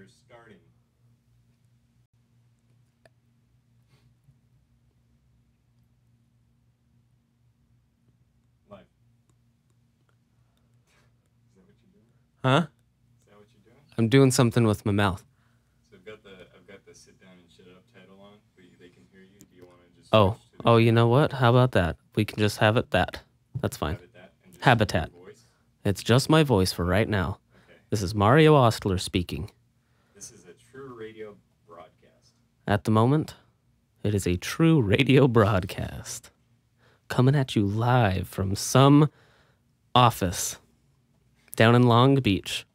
We're starting. Live. Is that what you're doing? Huh? Is that what you're doing? I'm doing something with my mouth. So I've got the sit down and shut up title on, but they can hear you. Do you want to just Oh, you know what? How about that? We can just have it that. That's fine. Habitat. It's just my voice for right now. Okay. This is Mario Ostler speaking. This is a true radio broadcast. At the moment, it is a true radio broadcast. Coming at you live from some office down in Long Beach.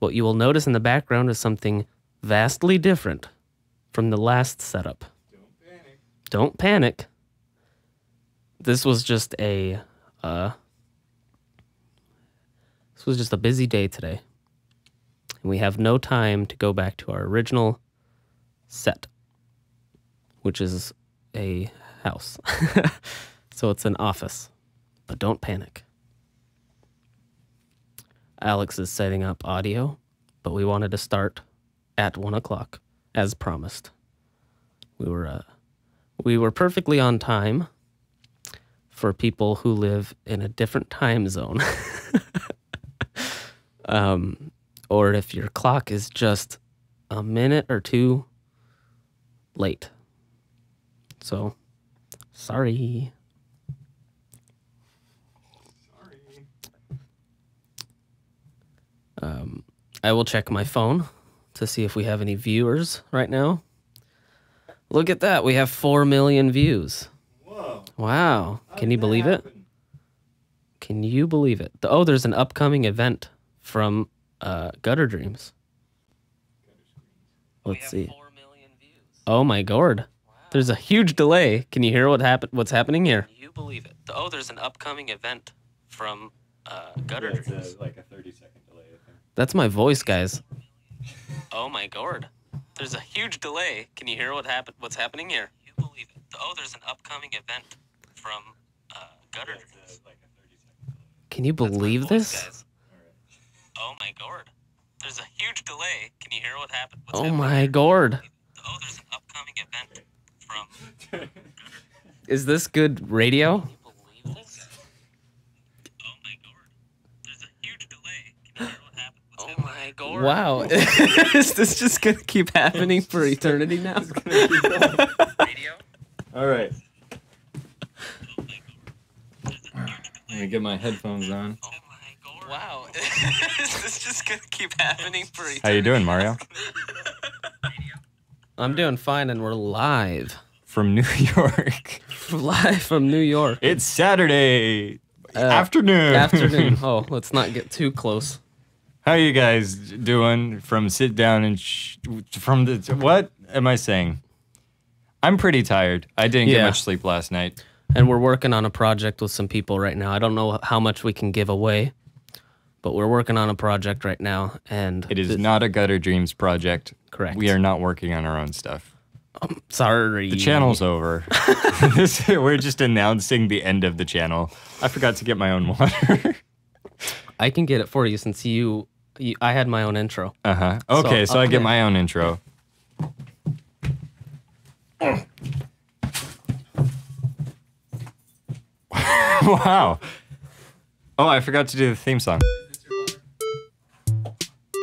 What you will notice in the background is something vastly different from the last setup. Don't panic. Don't panic. This was just a busy day today. And we have no time to go back to our original set, which is a house. So it's an office. But don't panic. Alex is setting up audio, but we wanted to start at 1 o'clock, as promised. We were perfectly on time for people who live in a different time zone. Or if your clock is just a minute or two late. So, sorry. I will check my phone to see if we have any viewers right now. Look at that. We have 4 million views. Whoa. Wow. Can you believe it? Can you believe it? Oh, there's an upcoming event from Gutter Dreams. Let's see. 4 million views. Oh my god. Wow. There's a huge delay. Can you hear what's happening here? Can you believe it? Oh, there's an upcoming event from Gutter Dreams. It's like a 30-second delay, I think. That's my voice, guys. Oh my god. There's a huge delay. Can you hear what's happening here? You believe it? Oh, there's an upcoming event from Gutter Dreams. Like a 30-second delay. Can you believe this? Guys. Oh my god. There's a huge delay. Can you hear what's happening? My god. Oh, there's an upcoming event from Is this good radio? Can you believe this? Oh my god. There's a huge delay. Can you hear what happened? Oh my god. Wow. Is this just gonna keep happening for eternity now? Radio? Alright. Let me get my headphones on. Wow. Is this just gonna keep happening for eternity? How you doing, Mario? I'm doing fine, and we're live. From New York. Live from New York. It's Saturday afternoon. Afternoon. Oh, let's not get too close. How you guys doing from sit down and from the... What am I saying? I'm pretty tired. I didn't get much sleep last night. And we're working on a project with some people right now. I don't know how much we can give away, but we're working on a project right now, and... It is not a Gutter Dreams project. Correct. We are not working on our own stuff. Sorry. The channel's over. We're just announcing the end of the channel. I forgot to get my own water. I can get it for you since I had my own intro. Uh-huh. Okay, so I get my own intro. Wow. Oh, I forgot to do the theme song. Is this your water?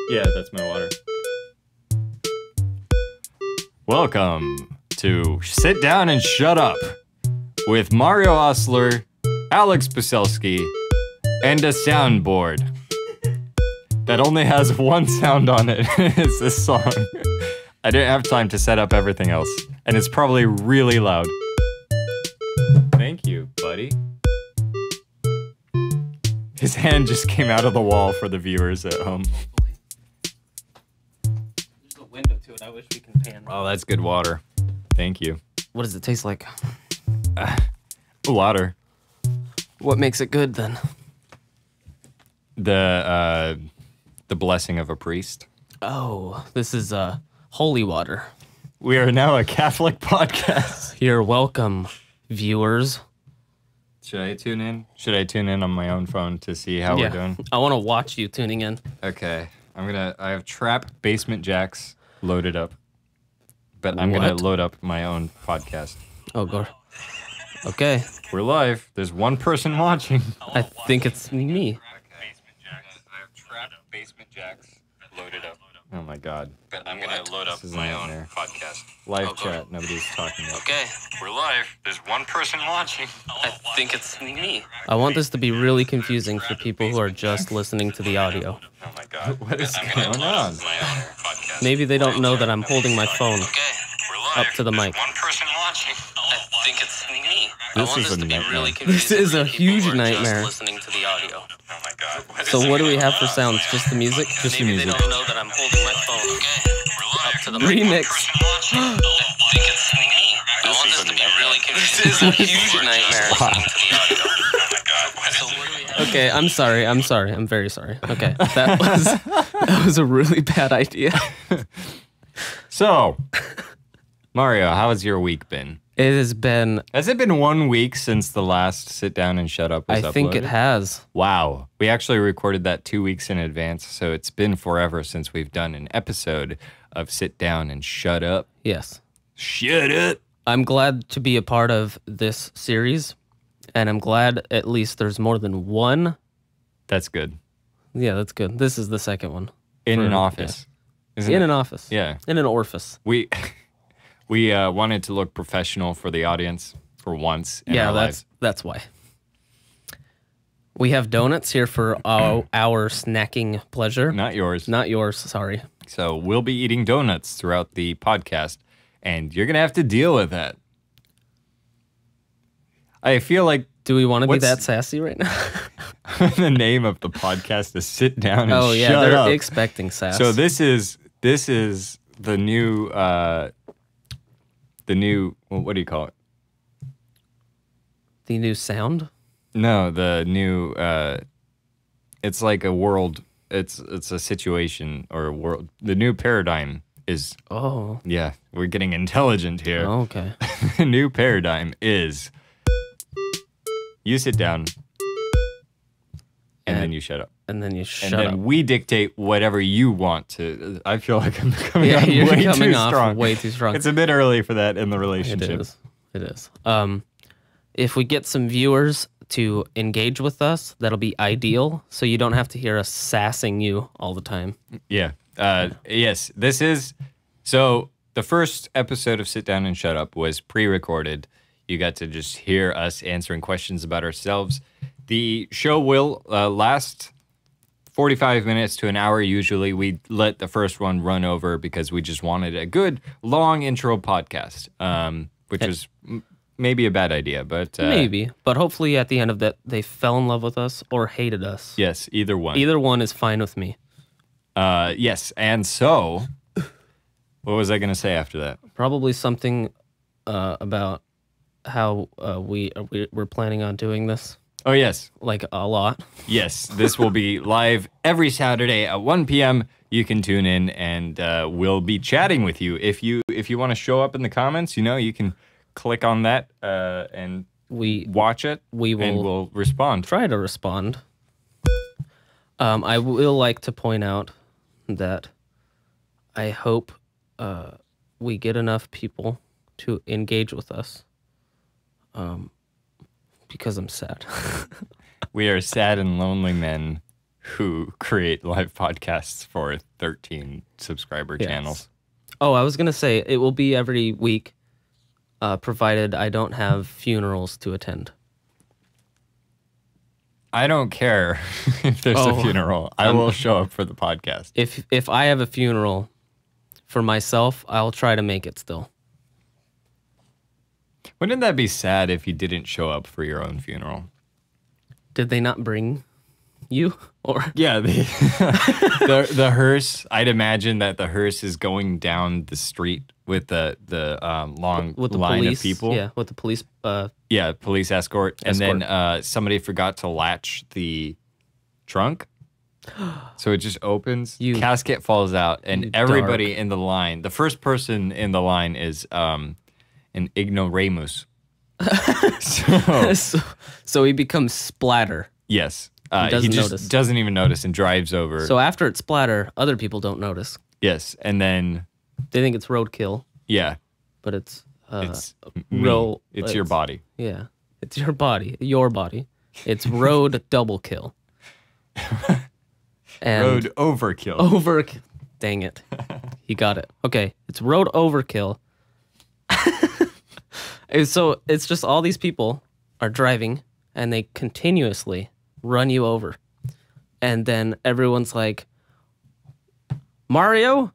Yeah, that's my water. Welcome to Sit Down and Shut Up with Mario Ostler, Alex Poselski, and a soundboard that only has one sound on it. It's this song. I didn't have time to set up everything else, and it's probably really loud. Thank you, buddy. His hand just came out of the wall for the viewers at home. There's a window to it. I wish we can pan. Oh, that's good water. Thank you. What does it taste like? Water. What makes it good then? The blessing of a priest. Oh, this is holy water. We are now a Catholic podcast. You're welcome, viewers. Should I tune in? Should I tune in on my own phone to see how we're doing? I want to watch you tuning in. Okay. I have trap basement jacks loaded up, but I'm gonna load up my own podcast. Oh god. Okay. We're live. There's one person watching. I think it's me. Basement jacks. I have trap basement jacks loaded up. Oh my god. But I'm gonna load up my own podcast. Live chat. Nobody's talking yet. Okay. We're live. There's one person watching. I think it's me. I want this to be really confusing for people who are just listening to the audio. Oh my god. What is going on? Maybe they don't know that I'm holding my phone up to the mic. One person watching. I think it's me. This is a nightmare. This is a huge nightmare. Listening to the audio. Oh my god. So what do we have for sounds? Just the music? Just the Maybe music. they don't know that I'm holding my phone. Okay. Up to the mic. Remix. I think it's me. I want this to be really confusing. This is a huge nightmare. Listening to the audio. Oh my god. So what do we have? Okay, I'm sorry. I'm very sorry. Okay. That was a really bad idea. So, Mario, how has your week been? It has been... Has it been 1 week since the last Sit Down and Shut Up was uploaded? I think it has. Wow. We actually recorded that 2 weeks in advance, so it's been forever since we've done an episode of Sit Down and Shut Up. Yes. Shut up. I'm glad to be a part of this series, and I'm glad at least there's more than one. That's good. Yeah, that's good. This is the second one. In an office. Yeah. In an office. Yeah. In an orifice. We wanted to look professional for the audience for once in our lives. That's why. We have donuts here for our snacking pleasure. Not yours. Not yours, sorry. So we'll be eating donuts throughout the podcast, and you're going to have to deal with that. I feel like... Do we want to be that sassy right now? The name of the podcast is Sit Down and Shut Up. Oh, yeah, they're expecting sass. So this is the new... well, what do you call it? The new sound? No, the new, it's like a world, it's a situation or a world. The new paradigm is, oh. Yeah, we're getting intelligent here. Oh, okay. The new paradigm is, you sit down, and then you shut up. And then you shut up. And then we dictate whatever you want to. I feel like I'm coming off you're way coming too off strong. way too strong. It's a bit early for that in the relationship. It is. If we get some viewers to engage with us, that'll be ideal. So you don't have to hear us sassing you all the time. Yeah. Yes. This is... So the first episode of Sit Down and Shut Up was pre-recorded. You got to just hear us answering questions about ourselves. The show will last 45 minutes to an hour usually. We let the first one run over because we just wanted a good long intro podcast, which was maybe a bad idea, but... maybe, but hopefully at the end of that, they fell in love with us or hated us. Yes, either one. Either one is fine with me. Yes, and so, what was I going to say after that? Probably something about how we're planning on doing this. Oh, yes. Like a lot. Yes, this will be live every Saturday at 1 p.m. You can tune in, and we'll be chatting with you. If you want to show up in the comments, you can click on that and watch it. And we'll respond. Try to respond. I will like to point out that I hope we get enough people to engage with us. Because I'm sad. We are sad and lonely men who create live podcasts for 13 subscriber channels. Oh, I was going to say, it will be every week, provided I don't have funerals to attend. I don't care if there's a funeral. I will show up for the podcast. If I have a funeral for myself, I'll try to make it still. Wouldn't that be sad if you didn't show up for your own funeral? Did they not bring you? Or yeah, the hearse. I'd imagine that the hearse is going down the street with the long line of people. Yeah, with the police. Police escort. And then somebody forgot to latch the trunk, so it just opens. Casket falls out, and everybody in the line. The first person in the line is an ignoramus. So he becomes splatter. Yes. doesn't he just notice. doesn't even notice and drives over. So after it splatter, other people don't notice. Yes, and then They think it's roadkill, yeah, but it's it's it's your body. Yeah, it's your body. Your body. It's road double kill. And Road overkill. overkill. Dang it. He got it. Okay, it's road overkill. And so it's just all these people are driving and they continuously run you over. And then everyone's like, Mario,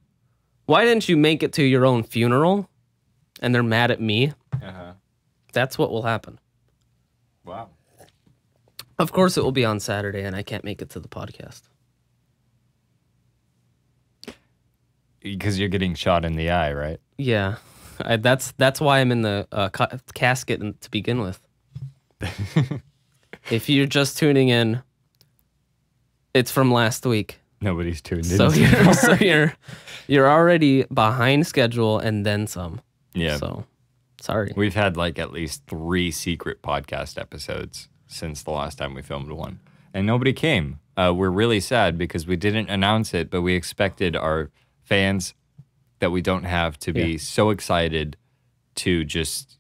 why didn't you make it to your own funeral? And they're mad at me. That's what will happen. Wow. Of course, it will be on Saturday, and I can't make it to the podcast. Because you're getting shot in the eye, right? Yeah, that's why I'm in the casket to begin with. If you're just tuning in, it's from last week. Nobody's tuned in. So you're already behind schedule and then some. Yeah. So sorry. We've had like at least 3 secret podcast episodes since the last time we filmed one, and nobody came. We're really sad because we didn't announce it, but we expected our fans that we don't have to be so excited to just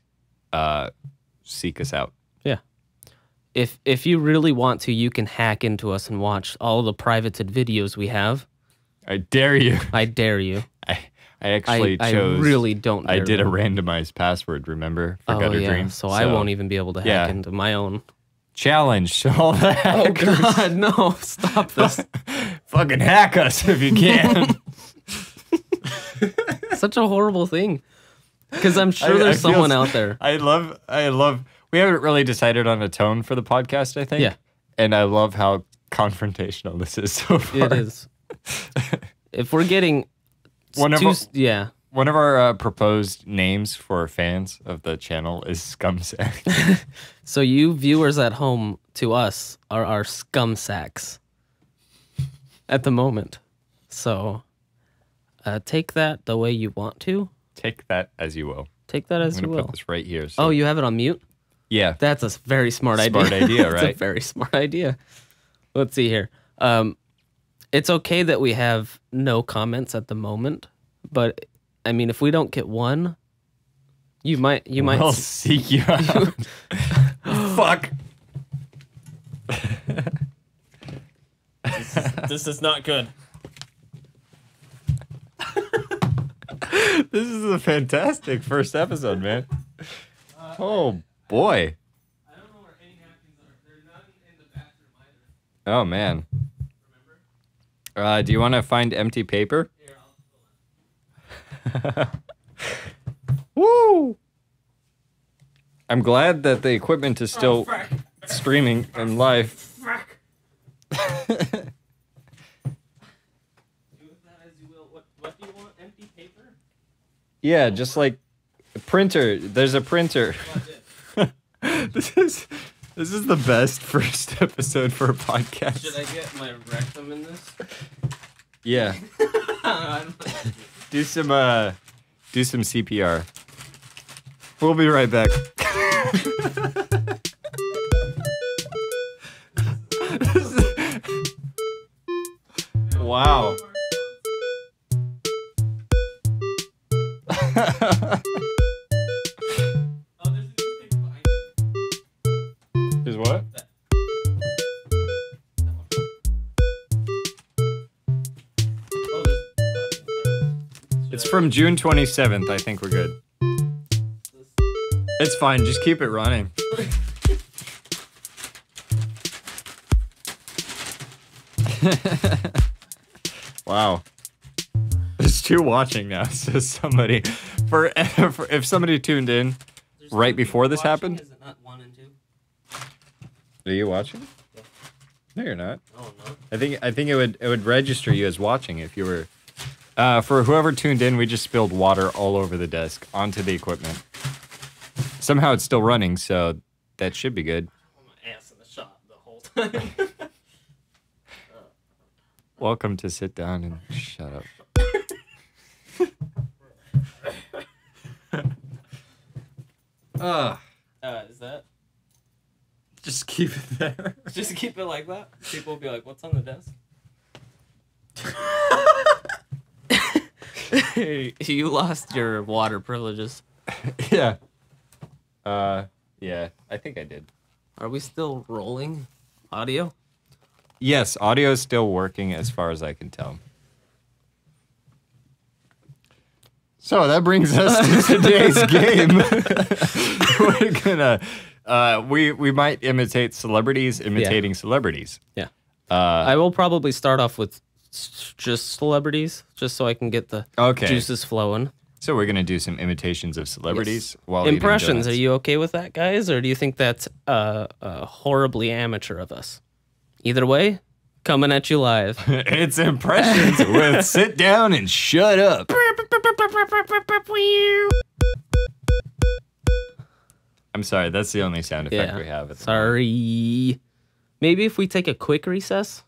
seek us out. Yeah. If you really want to, you can hack into us and watch all the privated videos we have. I dare you. I dare you. I actually chose. I really don't. I did a randomized password. Remember for Gutter Dreams. So I won't even be able to hack into my own. Challenge all that. Oh God, no! Stop this. Fucking hack us if you can. Such a horrible thing. Because I'm sure there's someone out there. I love. We haven't really decided on a tone for the podcast, I think. Yeah. And I love how confrontational this is so far. It is. If we're getting one of our proposed names for fans of the channel is Scumsack. So you viewers at home to us are our scumsacks at the moment. So take that the way you want to. Take that as you will. Take that as you will. I'm gonna put this right here. So. Oh, you have it on mute? Yeah. That's a very smart idea. Smart idea, right? That's a very smart idea. Let's see here. It's okay that we have no comments at the moment, but I mean, if we don't get one, you might. We'll seek you out. Fuck. This is not good. This is a fantastic first episode, man. Oh boy. I don't know where any napkins are. They're none in the bathroom either. Oh man. Do you want to find empty paper? Here, I'll Woo! I'm glad that the equipment is still streaming and live. What do you want? Empty paper? Yeah, just like a printer. There's a printer. This is the best first episode for a podcast. Should I get my rectum in this? Yeah. Do some CPR. We'll be right back. Wow. Is what? It's from June 27th. I think we're good. It's fine. Just keep it running. Wow. There's 2 watching now. So somebody, for if somebody tuned in right before this happened. Is it not 1 and 2? Are you watching? Yeah. No, you're not. Oh no. I think it would register you as watching if you were. For whoever tuned in, we just spilled water all over the desk onto the equipment. Somehow it's still running, so that should be good. My ass in the shot the whole time. Welcome to Sit Down and Shut Up. Is that? Just keep keep it there. Just keep it like that. People will be like, "What's on the desk?" You lost your water privileges. Yeah. Yeah, I think I did. Are we still rolling audio? Yes, audio is still working as far as I can tell. So that brings us to today's game. We're gonna, we might imitate celebrities imitating celebrities. Yeah. I will probably start off with just celebrities, just so I can get the juices flowing. So we're gonna do some imitations of celebrities while impressions. Are you okay with that, guys, or do you think that's horribly amateur of us? Either way, coming at you live. It's impressions with Sit Down and Shut Up. I'm sorry, that's the only sound effect we have. Sorry. Maybe if we take a quick recess?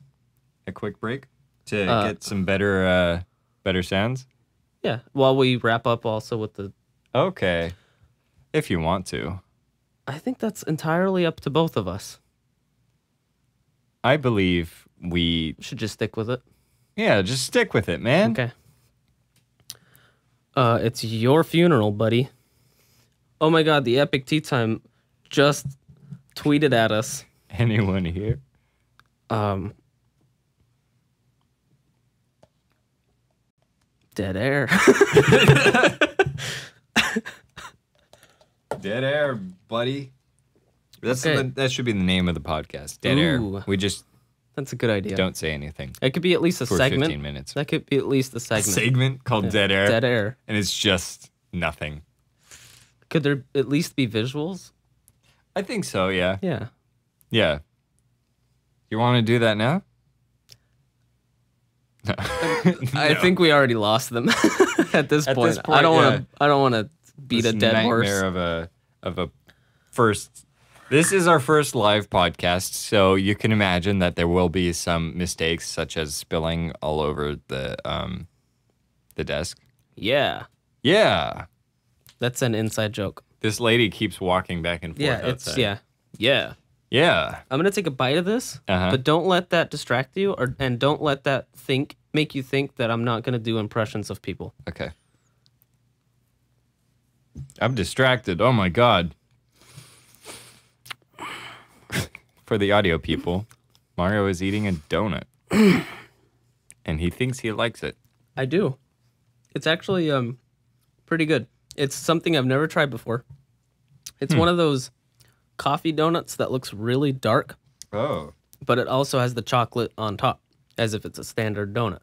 A quick break to get some better sounds? Yeah, while we wrap up also with the... Okay, if you want to. I think that's entirely up to both of us. I believe we... should just stick with it. Yeah, just stick with it, man. Okay. It's your funeral, buddy. Oh my god, the Epic Tea Time just tweeted at us. Anyone here? Dead air. Dead air, buddy. That should be the name of the podcast. Dead air. We just... That's a good idea. Don't say anything. It could be at least a segment. 15 minutes. That could be at least a segment. A segment called Dead Air. Dead air. And it's just nothing. Could there at least be visuals? I think so, yeah. Yeah. Yeah. You want to do that now? No. I think we already lost them at this point. I don't want to beat a dead horse. Nightmare of a first. This is our first live podcast, so you can imagine that there will be some mistakes, such as spilling all over the desk. Yeah. Yeah. That's an inside joke. This lady keeps walking back and forth outside. Yeah. I'm gonna take a bite of this, but don't let that distract you, and don't let that make you think that I'm not gonna do impressions of people. Okay. I'm distracted. Oh my god. For the audio people, Mario is eating a donut, and he thinks he likes it. I do. It's actually pretty good. It's something I've never tried before. It's one of those coffee donuts that looks really dark. Oh. But it also has the chocolate on top, as if it's a standard donut.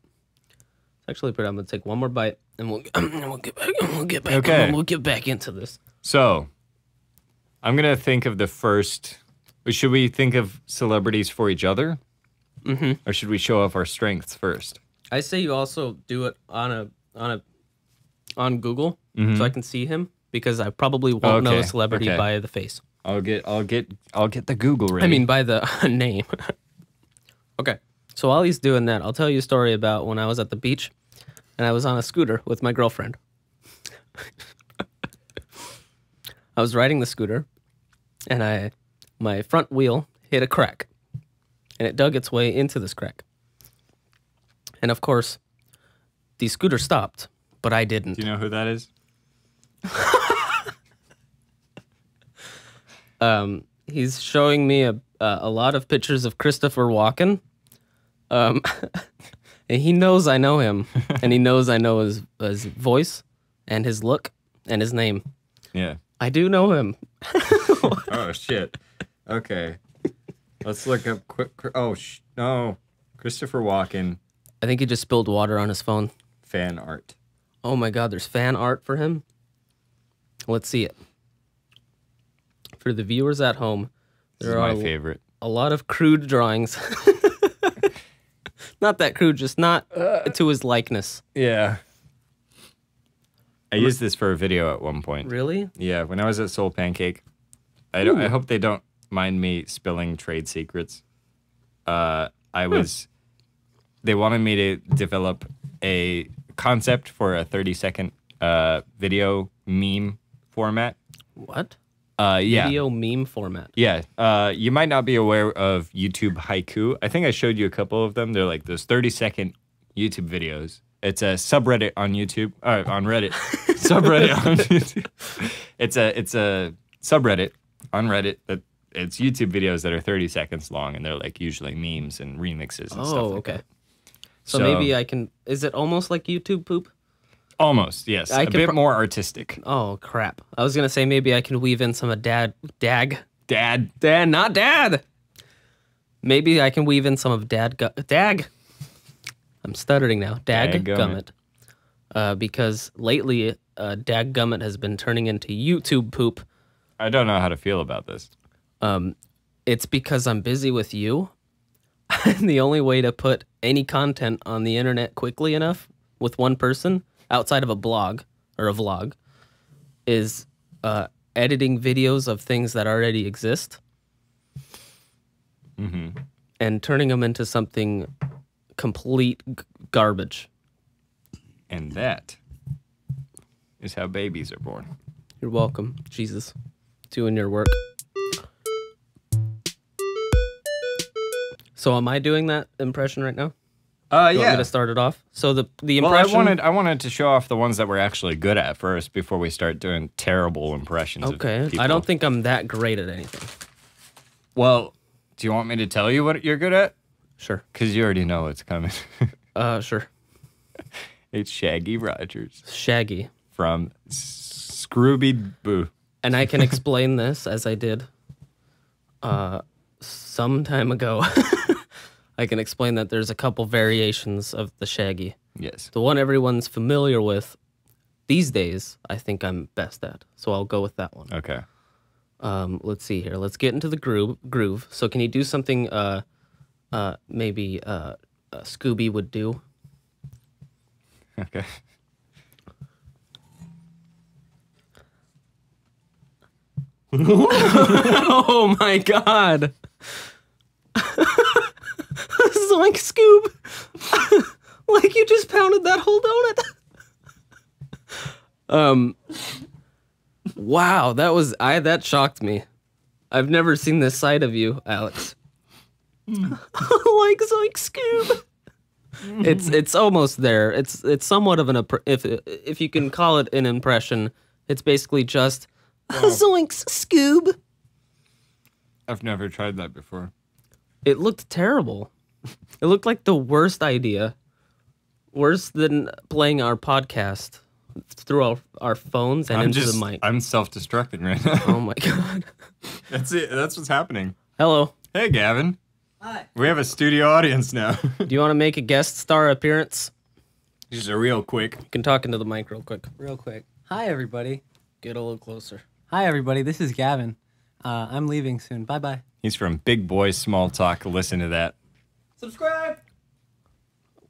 It's actually pretty. I'm gonna take one more bite, and we'll get back. Okay. We'll get back into this. So, I'm gonna think of the first. Should we think of celebrities for each other, or should we show off our strengths first? I say you also do it on Google, so I can see him, because I probably won't know a celebrity by the face. I'll get the Google ready. I mean, by the name. Okay. So while he's doing that, I'll tell you a story about when I was at the beach and I was on a scooter with my girlfriend. I was riding the scooter and my front wheel hit a crack and it dug its way into this crack. And of course, the scooter stopped, but I didn't. Do you know who that is? He's showing me a lot of pictures of Christopher Walken. And he knows I know him, and he knows I know his voice and his look and his name. Yeah. I do know him. Oh, shit. Okay. Let's look up quick. No. Christopher Walken. I think he just spilled water on his phone. Fan art. Oh my god, there's fan art for him? Let's see it. For the viewers at home, there are my favorite. A lot of crude drawings. Not that crude, just not to his likeness. Yeah. I used this for a video at one point. Really? Yeah, when I was at Soul Pancake. I hope they don't mind me spilling trade secrets. They wanted me to develop a concept for a 30-second video meme format. What? Yeah. Video meme format. Yeah. You might not be aware of YouTube Haiku. I think I showed you a couple of them. They're like those 30-second YouTube videos. It's a subreddit on YouTube, on Reddit. Subreddit on YouTube. It's a subreddit on Reddit that it's YouTube videos that are 30 seconds long, and they're like usually memes and remixes and stuff like that. So maybe I can. Is it almost like YouTube poop? Almost, yes. A bit more artistic. Oh crap! I was gonna say maybe I can weave in some of Dad. Not Dad. Maybe I can weave in some of Dag. I'm stuttering now. Dadgummit. Because lately, Dadgummit has been turning into YouTube poop. I don't know how to feel about this. It's because I'm busy with you. And the only way to put any content on the internet quickly enough with one person, outside of a blog or a vlog, is editing videos of things that already exist. Mm-hmm. And turning them into something complete garbage. And that is how babies are born. You're welcome, Jesus. Doing your work. So am I doing that impression right now? You want me to start it off? So the impression... Well, I wanted to show off the ones that we're actually good at first before we start doing terrible impressions of people. I don't think I'm that great at anything. Well, do you want me to tell you what you're good at? Sure. Because you already know it's coming. Sure. It's Shaggy Rogers. Shaggy. From Scooby-Doo. And I can explain this as I did some time ago. I can explain that there's a couple variations of the Shaggy. Yes. The one everyone's familiar with these days, I think I'm best at. So I'll go with that one. Okay. Let's see here. Let's get into the groove. So can you do something maybe Scooby would do? Okay. Oh my god. Zoink Scoob. Like you just pounded that whole donut. Wow, that shocked me. I've never seen this side of you, Alex. Like Zoink Scoob. It's almost there. It's somewhat of an if you can call it an impression. It's basically just Zoinks Scoob. I've never tried that before. It looked terrible. It looked like the worst idea. Worse than playing our podcast through our phones and into the mic. I'm self-destructing right now. Oh my god. That's it. That's what's happening. Hello. Hey, Gavin. Hi. We have a studio audience now. Do you want to make a guest star appearance? Just a real quick. You can talk into the mic real quick. Real quick. Hi, everybody. Get a little closer. Hi, everybody. This is Gavin. I'm leaving soon. Bye-bye. He's from Big Boy Small Talk. Listen to that. Subscribe.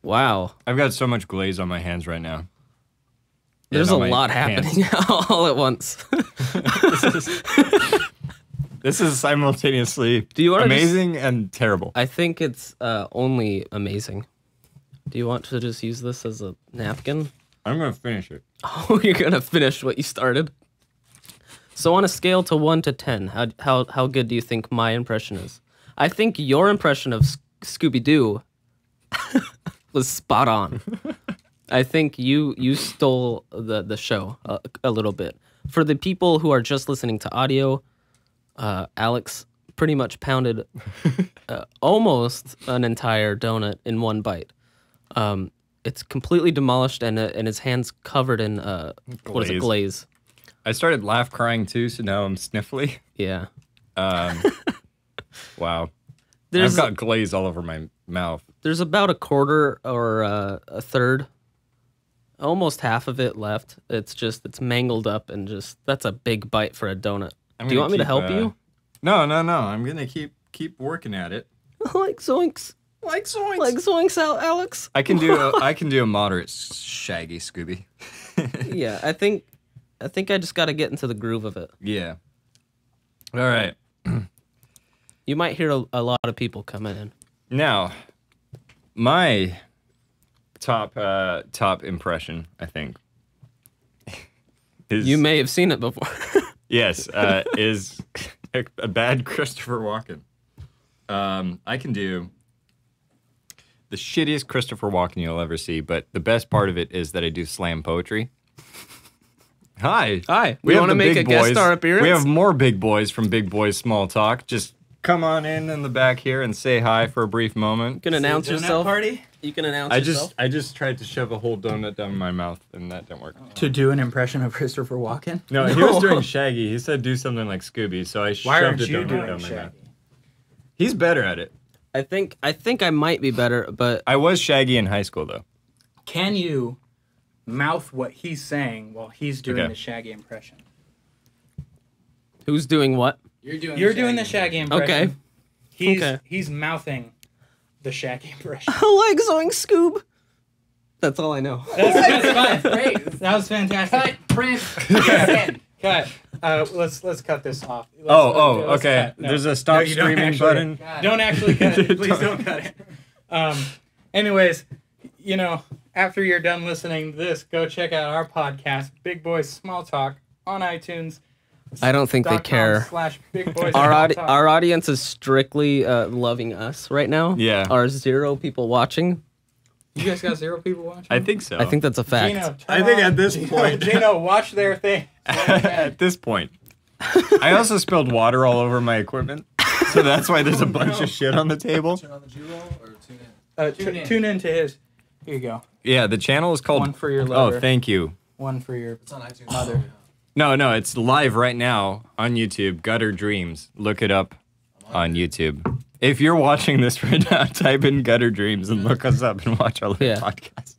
Wow. I've got so much glaze on my hands right now. There's a lot happening all at once. This is simultaneously amazing and terrible. I think it's only amazing. Do you want to just use this as a napkin? I'm going to finish it. Oh, you're going to finish what you started? So on a scale to 1 to 10, how good do you think my impression is? I think your impression of Scooby-Doo was spot on. I think you stole the show a little bit. For the people who are just listening to audio, Alex pretty much pounded almost an entire donut in one bite. It's completely demolished, and his hand's covered in what is it, glaze. I started laugh crying too, so now I'm sniffly. Yeah. Wow. I've got glaze all over my mouth. There's about a quarter or a third, almost half of it left. It's mangled up, and that's a big bite for a donut. Do you want me to help you? No. I'm gonna keep working at it. Like zoinks. Like zoinks. Like zoinks, Alex. I can do a moderate Shaggy Scooby. Yeah, I think I just got to get into the groove of it. Yeah. All right. You might hear a lot of people coming in. Now, my top impression, I think, is... You may have seen it before. Yes, is a bad Christopher Walken. I can do the shittiest Christopher Walken you'll ever see, but the best part of it is that I do slam poetry. Hi. Hi. We want to make a guest star appearance? We have more big boys from Big Boys Small Talk. Just come on in the back here and say hi for a brief moment. You can announce yourself. Party? You can announce yourself. I just tried to shove a whole donut down my mouth, and that didn't work. To do an impression of Christopher Walken? No, he was doing Shaggy. He said do something like Scooby, so I shoved a donut down my mouth. He's better at it. I think I might be better, but I was Shaggy in high school, though. Can you mouth what he's saying while he's doing the Shaggy impression? Who's doing what? You're doing the Shaggy impression. Okay. He's mouthing the Shaggy impression. I like Zoing Scoob. That's all I know. That's fine. Great. That was fantastic. Cut, print, Cut. Let's cut this off. Okay. No. There's a stop streaming button. Don't actually cut it. Please don't cut it. Anyways, you know, after you're done listening to this, go check out our podcast, Big Boys Small Talk, on iTunes. I don't think they care. Our audience is strictly loving us right now. Yeah. Our 0 people watching. You guys got 0 people watching? I think so. I think that's a fact. Gino, I think at this point. Gino, watch their thing. At this point. I also spilled water all over my equipment, so that's why there's a bunch of shit on the table. Turn on the G-roll or tune in? Tune into his. Here you go. Yeah, the channel is called... One for your lover. Oh, thank you. One for your It's on iTunes. mother. No, it's live right now on YouTube. Gutter Dreams. Look it up on YouTube. If you're watching this right now, type in Gutter Dreams and look us up and watch our little podcast.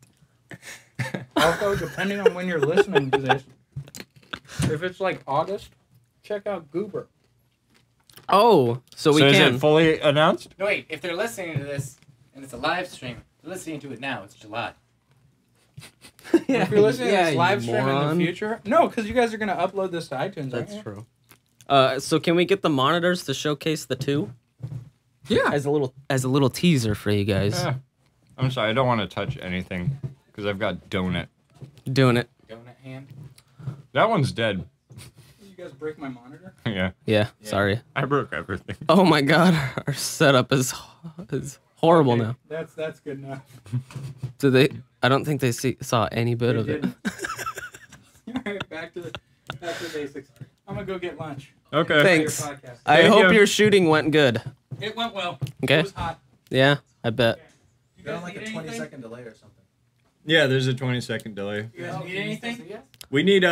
Also, depending on when you're listening to this, if it's like August, check out Goober. Oh, so we can. Is it fully announced? No, wait. If they're listening to this and it's a live stream, they're listening to it now. It's July. If you're listening to this live stream in the future, no, because you guys are gonna upload this to iTunes. That's true. So can we get the monitors to showcase the 2? Yeah. As a little teaser for you guys. Yeah. I'm sorry, I don't want to touch anything because I've got donut. Doing it. Donut hand. That one's dead. Did you guys break my monitor? Yeah. Sorry. I broke everything. Oh my god, our setup is horrible now. That's good enough. Do they? I don't think they saw any bit of it. All right, back to the basics. I'm gonna go get lunch. Okay. Thanks. I hope your shooting went good. It went well. Okay. It was hot. Yeah, I bet. Okay. You Got guys like a need 20-second delay or something. Yeah, there's a 20-second delay. You guys need anything? We need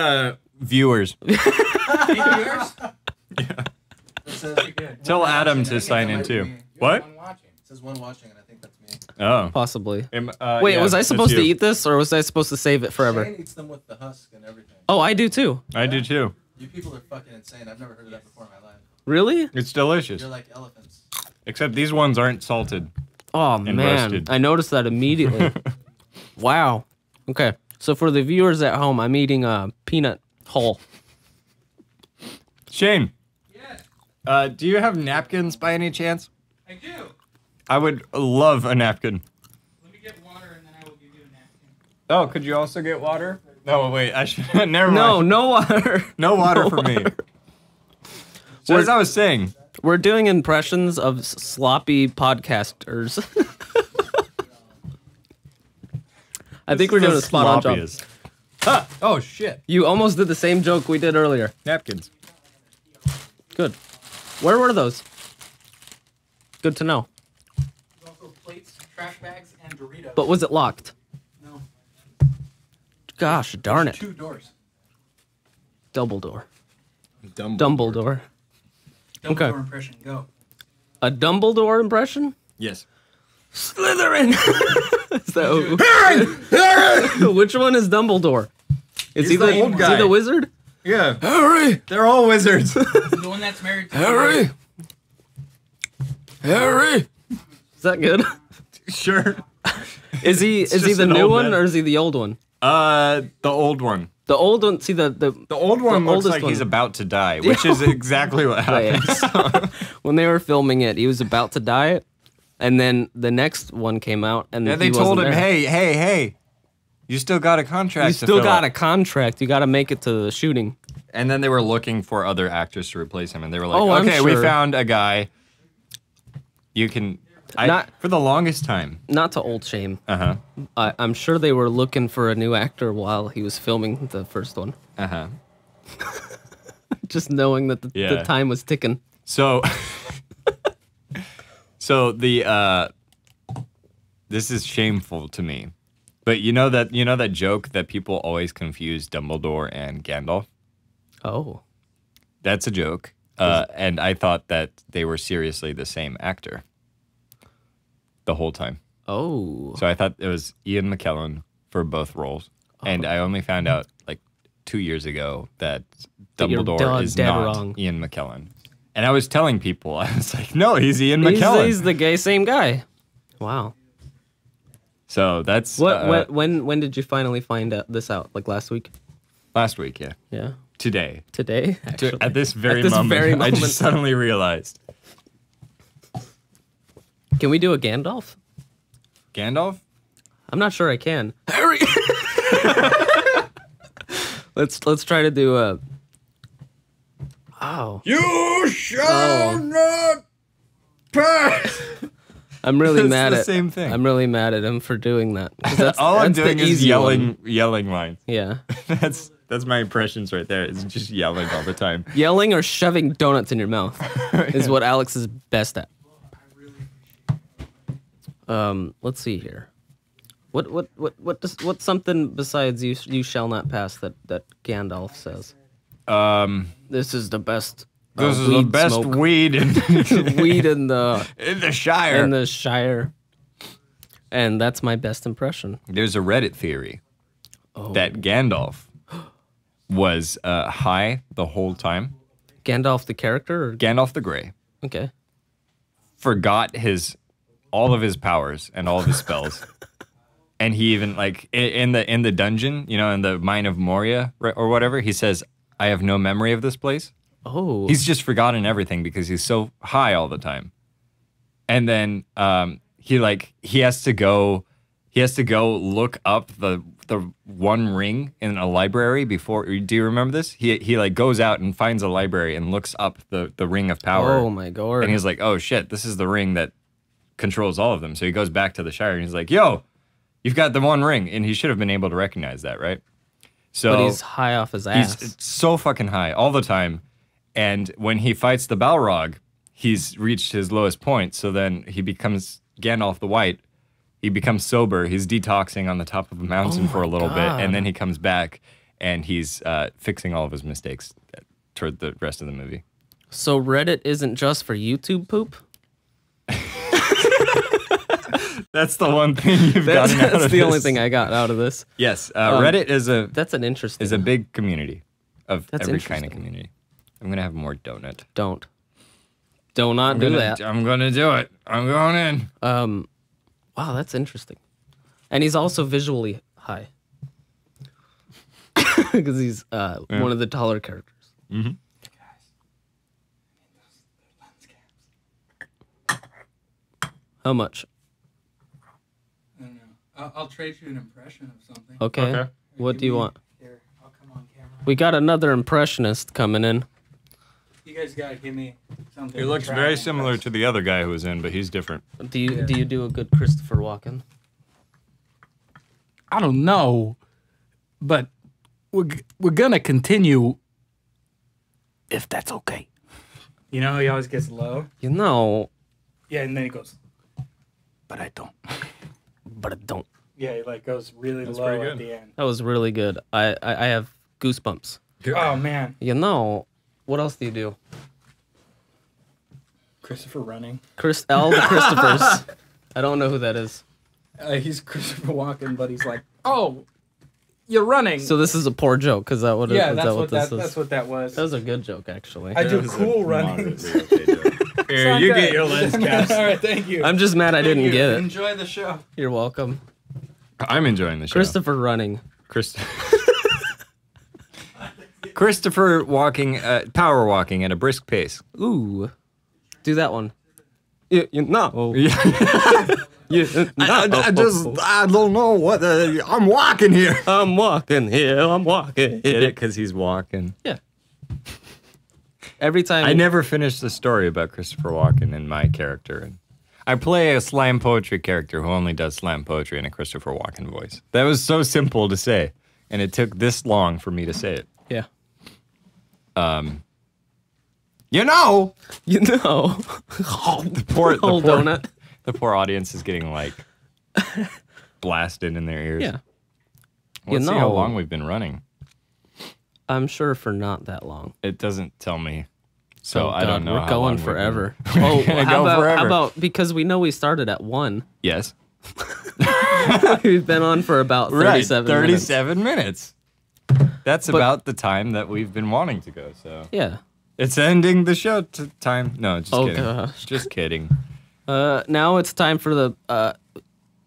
viewers. Viewers? Yeah. It says, Tell Adam to sign in too. What? it says one watching, and I think that's me. Oh. Possibly. Wait, was I supposed to eat this, or was I supposed to save it forever? Shane eats them with the husk and everything. Oh, I do too. I do too. You people are fucking insane. I've never heard of that before in my life. Really? It's delicious. You're like elephants. Except these ones aren't salted. Oh and man, roasted. I noticed that immediately. Wow. Okay, so for the viewers at home, I'm eating a peanut hull. Shane. Yes, Do you have napkins by any chance? I do. I would love a napkin. Let me get water and then I will give you a napkin. Oh, could you also get water? No, wait, I should. Never mind. No water. No water for me. So as I was saying, We're doing impressions of sloppy podcasters. I think we're doing a spot on job. sloppiest. Ah, oh shit. You almost did the same joke we did earlier. Napkins. Good. Where were those? Good to know. There's also plates, trash bags, and Doritos. But was it locked? No. Gosh darn it. 2 doors. Double door. Dumbledore. Dumbledore Okay. impression, go. A Dumbledore impression? Yes. Slytherin! Is that which one is Dumbledore? Is He's he the old Is guy. he the wizard? Yeah. Harry! They're all wizards. The one that's married to Harry! Harry! Is that good? Sure. Is he just the an new old one man. or is he the old one? The old one. The old one, see the old one looks oldest like he's one. about to die, which is exactly what happens. when they were filming it, he was about to die, and then the next one came out, and Yeah, they he told him, wasn't there. hey, you still got a contract You to still fill got out." a contract. You got to make it to the shooting. And then they were looking for other actors to replace him, and they were like, Oh, I'm okay, we sure. found a guy. You can... for the longest time. Not to old shame. Uh-huh. I'm sure they were looking for a new actor while he was filming the first one. Uh-huh. Just knowing that the time was ticking. So... so the... this is shameful to me. But you know that joke that people always confuse Dumbledore and Gandalf? Oh. That's a joke. And I thought that they were seriously the same actor the whole time. Oh. So I thought it was Ian McKellen for both roles. And I only found out like 2 years ago that Dumbledore is not wrong. Ian McKellen. And I was telling people, I was like, no, he's Ian McKellen. He's the same guy. Wow. So that's... when did you finally find this out? Like last week? Last week, yeah. Yeah. Today. Today? Actually. At this very moment, I just suddenly realized. Can we do a Gandalf? Gandalf? I'm not sure I can. Harry! Let's try to do a... Oh. You shall not pass! I'm really It's mad the at... same thing. I'm really mad at him for doing that. All I'm the doing is easy yelling one. lines. Yeah. That's my impressions right there. It's just yelling all the time. Yelling or shoving donuts in your mouth is what Alex is best at. Let's see here. What's something besides you shall not pass that Gandalf says? This is the best. This is the best smoke. weed in Weed in the Shire. in the Shire. And that's my best impression. There's a Reddit theory that Gandalf was high the whole time. Gandalf the character? Or? Gandalf the Grey Okay. forgot all of his powers and all of his spells. And he even like in the dungeon, in the Mine of Moria or whatever, he says, "I have no memory of this place." Oh. He's just forgotten everything because he's so high all the time. And then he has to go look up the one ring in a library before. Do you remember this? He like goes out and finds a library and looks up the ring of power. Oh my god. And he's like, "Oh shit, this is the ring that controls all of them." So he goes back to the Shire and he's like, "Yo, you've got the one ring." And he should have been able to recognize that, right? So but he's high off his ass. He's so fucking high all the time. And when he fights the Balrog, he's reached his lowest point. So then he becomes Gandalf the White. He becomes sober. He's detoxing on the top of a mountain for a little bit. And then he comes back and he's fixing all of his mistakes toward the rest of the movie. So Reddit isn't just for YouTube poop? That's the one thing you've gotten out of this. That's the only thing I got out of this. Yes, Reddit is That's an interesting. a big community of That's every kind of interesting. community. I'm gonna have more donut. Don't. Do not do that. I'm gonna do it. I'm going in. Wow, that's interesting. And he's also visually high. Because he's one of the taller characters. Mm-hmm. How much? I don't know. I'll trade you an impression of something. Okay. What do you want? Here, I'll come on camera. We got another impressionist coming in. You guys gotta give me something. He looks very similar to the other guy who was in, but he's different. Do you do a good Christopher Walken? I don't know, but we're gonna continue. If that's okay. You know how he always gets low? You know, Yeah, and then he goes, but I don't. but I don't. Yeah, he like goes really That's low pretty at good. the end. That was really good. I have goosebumps. Oh man, You know, what else do you do? Christopher running. All the Christophers. I don't know who that is. He's Christopher Walken, but he's like, oh, you're running. So this is a poor joke, because that would yeah, is that's that what this is? that's what that was. That was a good joke, actually. I do cool running. Here, you get your lens caps. All right, thank you. I'm just mad I didn't Thank you. get it. Enjoy the show. You're welcome. I'm enjoying the show. Christopher running. Christopher power walking at a brisk pace. Ooh. Do that one. You know. I don't know what I'm walking here. I'm walking here. I'm walking. Get it? Because he's walking. Yeah. every time. I never finished the story about Christopher Walken and my character. I play a slam poetry character who only does slam poetry in a Christopher Walken voice. That was so simple to say, and it took this long for me to say it. Yeah. You know. The poor donut. The poor audience is getting like blasted in their ears. Yeah. Let's see how long we've been running. I'm sure for not that long. It doesn't tell me. So Oh, I don't God, know. We're how going long forever. We're gonna go forever. How about because we know we started at 1. Yes. We've been on for about 37 right, minutes. 37 minutes. That's about the time that we've been wanting to go, so. Yeah. It's ending the show time. No, just kidding. Gosh. Just kidding. Now it's time for the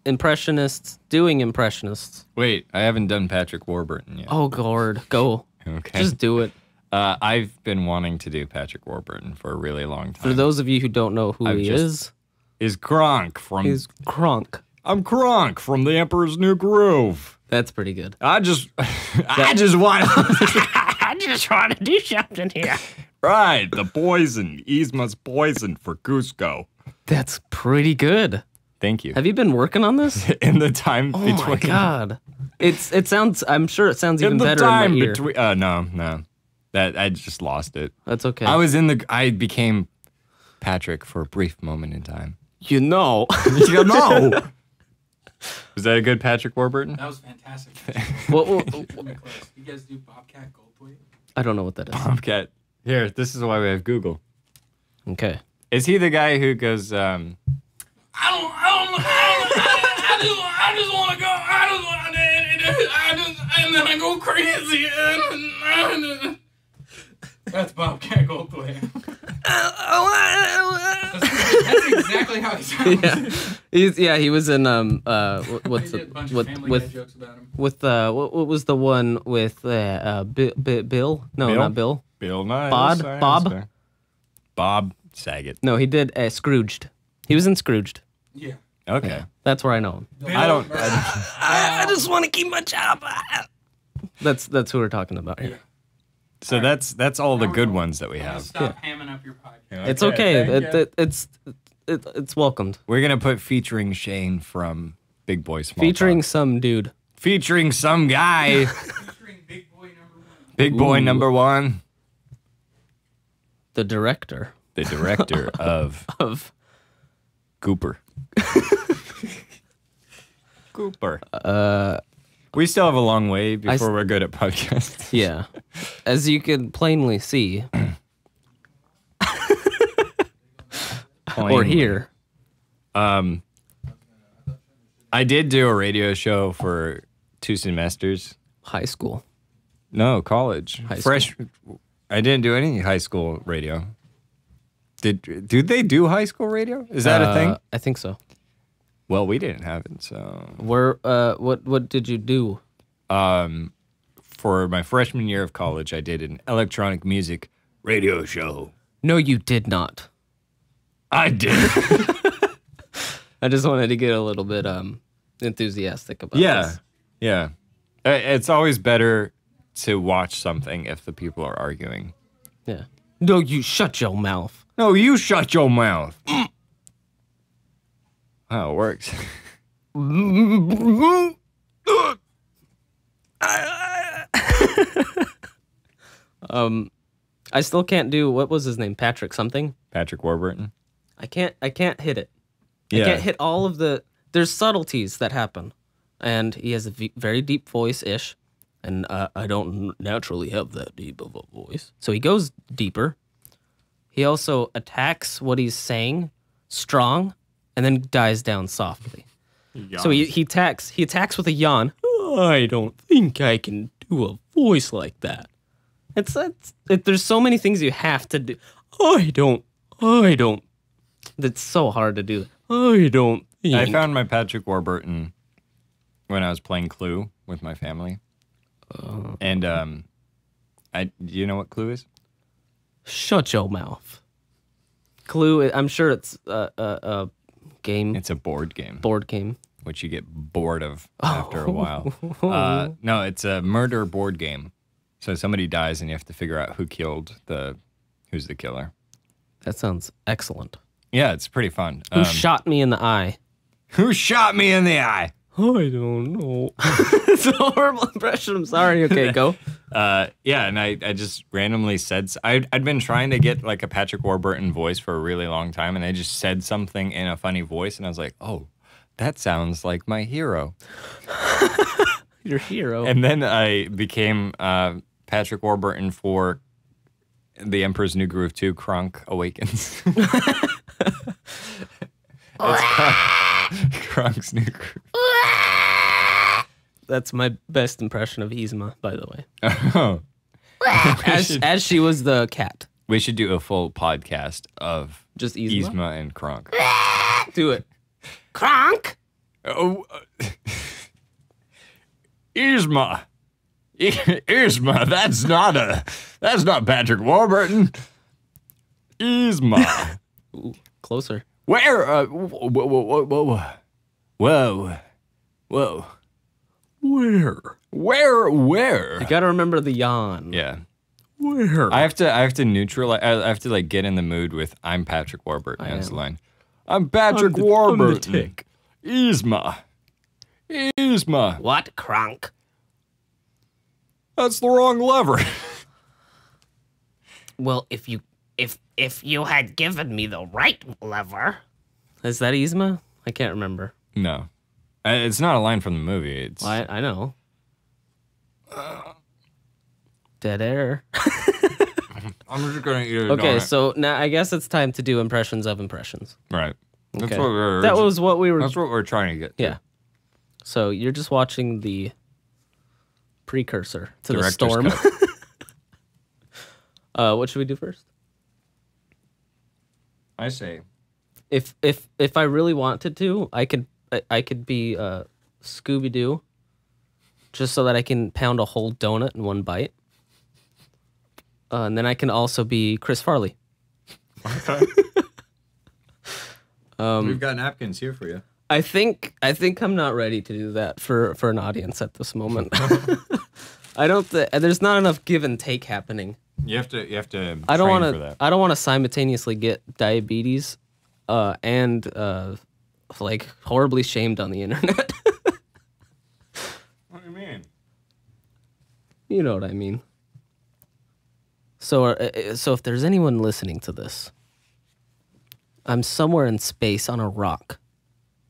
impressionists doing impressionists. Wait, I haven't done Patrick Warburton yet. Oh, Gord, go. Okay. Just do it. I've been wanting to do Patrick Warburton for a really long time. For those of you who don't know who he is Kronk from... he's Kronk. I'm Kronk from The Emperor's New Groove. That's pretty good. I just want... I just want to do something here. Right, the poison. Yzma's poison for Cusco. That's pretty good. Thank you. Have you been working on this? In the time Oh between... my God. It sounds, I'm sure it sounds even in the better time in my ear. between... no. That I just lost it. That's okay. I became Patrick for a brief moment in time. You know. You know. Was that a good Patrick Warburton? That was fantastic. What, You guys do Bobcat Goldthwait? I don't know what that is. Bobcat. Here, this is why we have Google. Okay. Is he the guy who goes, I just want to go. And then I go crazy. That's Bobcat Goldthwait. That's exactly how he sounds. He was in what's They did a bunch of with Family Guy with jokes about him. with what was the one with Bill? No, Bill? not Bill. Bill Nye? Bob? Bob Saget. No, he did Scrooged. He was in Scrooged. Yeah. Okay. That's where I know him. I don't... I just want to keep my job. That's who we're talking about here. So that's all the good ones that we have. Stop hamming up your podcast. It's okay. thank you. It's welcomed. We're going to put featuring Shane from Big Boy Small Featuring Talk. some dude. Featuring some guy. Featuring Big Boy number 1. Big Boy Ooh. number 1. The director The director of of Cooper. Cooper. We still have a long way before we're good at podcasts. yeah. As you can plainly see or hear. I did do a radio show for 2 semesters. High school. No, college. High school. I didn't do any high school radio. Do they do high school radio? Is that a thing? I think so. Well, we didn't have it, so What did you do? for my freshman year of college, I did an electronic music radio show. No, you did not. I did. I just wanted to get a little bit enthusiastic about this. Yeah. It's always better to watch something if the people are arguing. Yeah. No, you shut your mouth. No, you shut your mouth. How it works. I still can't do, what was his name? Patrick something? Patrick Warburton. I can't hit it. Yeah. I can't hit all of the, there's subtleties that happen. And he has a very deep voice-ish. And I don't naturally have that deep of a voice. So he goes deeper. He also attacks what he's saying strong and then dies down softly. So he attacks with a yawn. I don't think I can do a voice like that. There's so many things you have to do. I don't. That's so hard to do. I don't think. I found my Patrick Warburton when I was playing Clue with my family. And do you know what Clue is? Shut your mouth. Clue, I'm sure it's a game. It's a board game. Board game. Which you get bored of after a while. No, it's a murder board game. So somebody dies and you have to figure out who killed the who's the killer. That sounds excellent. Yeah, it's pretty fun. Who shot me in the eye? Who shot me in the eye? I don't know. It's a horrible impression. I'm sorry. Okay, go. Yeah, and I just randomly said I'd been trying to get like a Patrick Warburton voice for a really long time, and I just said something in a funny voice, and I was like, oh, that sounds like my hero. Your hero. And then I became Patrick Warburton for The Emperor's New Groove 2, Kronk Awakens. Kronk's New Groove. That's my best impression of Yzma, by the way. Oh. As she was the cat. We should do a full podcast of Just Yzma? And Kronk. Do it. Kronk! Oh, Yzma. Yzma, that's not Patrick Warburton. Yzma. Ooh, closer. Where? Whoa. Where? You gotta remember the yawn. Yeah. Where? I have to neutralize. I have to like get in the mood with I'm Patrick Warburton. That's the line. I'm Patrick Warburton. I'm the tick. Yzma. What, Kronk? That's the wrong lever. Well, if you had given me the right lever. Is that Yzma? I can't remember. No. It's not a line from the movie. It's Well, I know. Dead air. I'm just gonna eat it. Okay, so now I guess it's time to do impressions of impressions. Right. That's Okay. what we're That was what we were. That's what we're trying to get to. Yeah. So you're just watching the precursor to Director's the storm. cut. What should we do first? I say. If I really wanted to, I could be Scooby Doo, just so that I can pound a whole donut in one bite. And then I can also be Chris Farley. Okay. We've got napkins here for you. I think I'm not ready to do that for an audience at this moment. I don't. There's not enough give and take happening. You have to. I don't want to. I don't want to simultaneously get diabetes, and like horribly shamed on the internet. What do you mean? You know what I mean. So if there's anyone listening to this, I'm somewhere in space on a rock.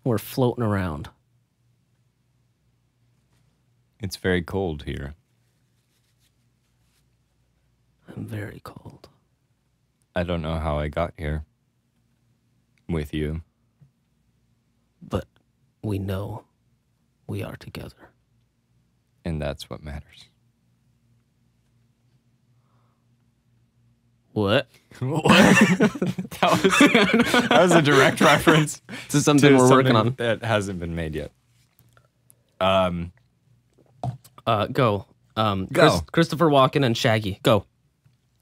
We're floating around. It's very cold here. I'm very cold. I don't know how I got here. With you. But we know we are together. And that's what matters. What? That was a direct reference to something we're working on. That hasn't been made yet. Go. Go. Christopher Walken and Shaggy. Go.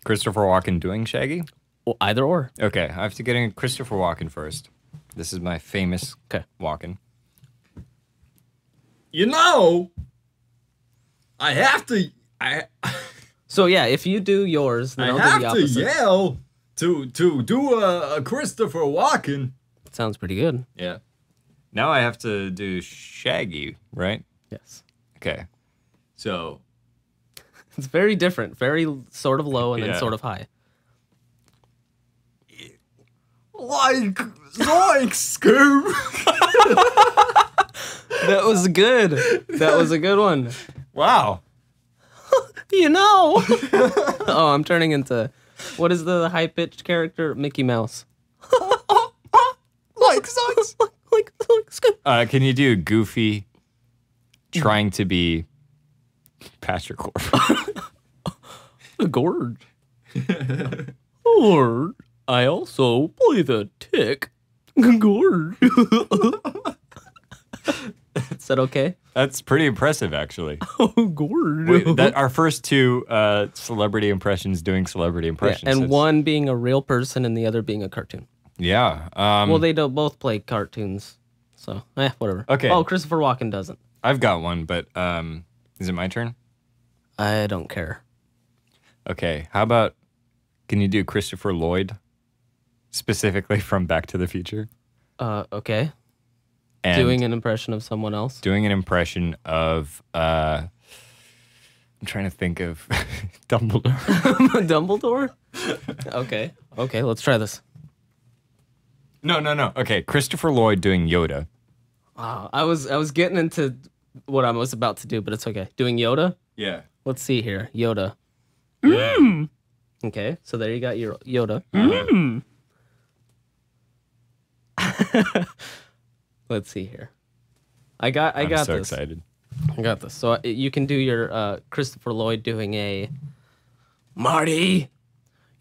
Christopher Walken doing Shaggy? Well, either or. Okay, I have to get in Christopher Walken first. This is my famous Walken. You know, I have to. So yeah, if you do yours, then I'll do the opposite. yell to do a Christopher Walken. Sounds pretty good. Yeah. Now I have to do Shaggy, right? Yes. Okay. So. It's very different. Very sort of low and then sort of high. Like Scoob. That was good. That was a good one. Wow. You know. Oh, I'm turning into, what is the high-pitched character? Mickey Mouse. Like Socks. like Scoob. Can you do Goofy trying to be Patrick Warburton? Gord. Gord. I also play the tick. Gord. Is that okay? That's pretty impressive, actually. Oh, Gord. Wait, our first two celebrity impressions doing celebrity impressions. Yeah, and one being a real person and the other being a cartoon. Yeah. Well, they don't both play cartoons, so whatever. Okay. Oh, Christopher Walken doesn't. I've got one, but is it my turn? I don't care. Okay. How about? Can you do Christopher Lloyd? Specifically from Back to the Future? Okay. And doing an impression of someone else? Doing an impression of, I'm trying to think of Dumbledore. Dumbledore? Okay. Okay, let's try this. No. Okay, Christopher Lloyd doing Yoda. I was getting into what I was about to do, but it's okay. Doing Yoda? Yeah. Let's see here. Yoda. Okay, so there you got your Yoda. Let's see here. I got I'm so this. excited. I got this. So you can do your Christopher Lloyd doing a Marty.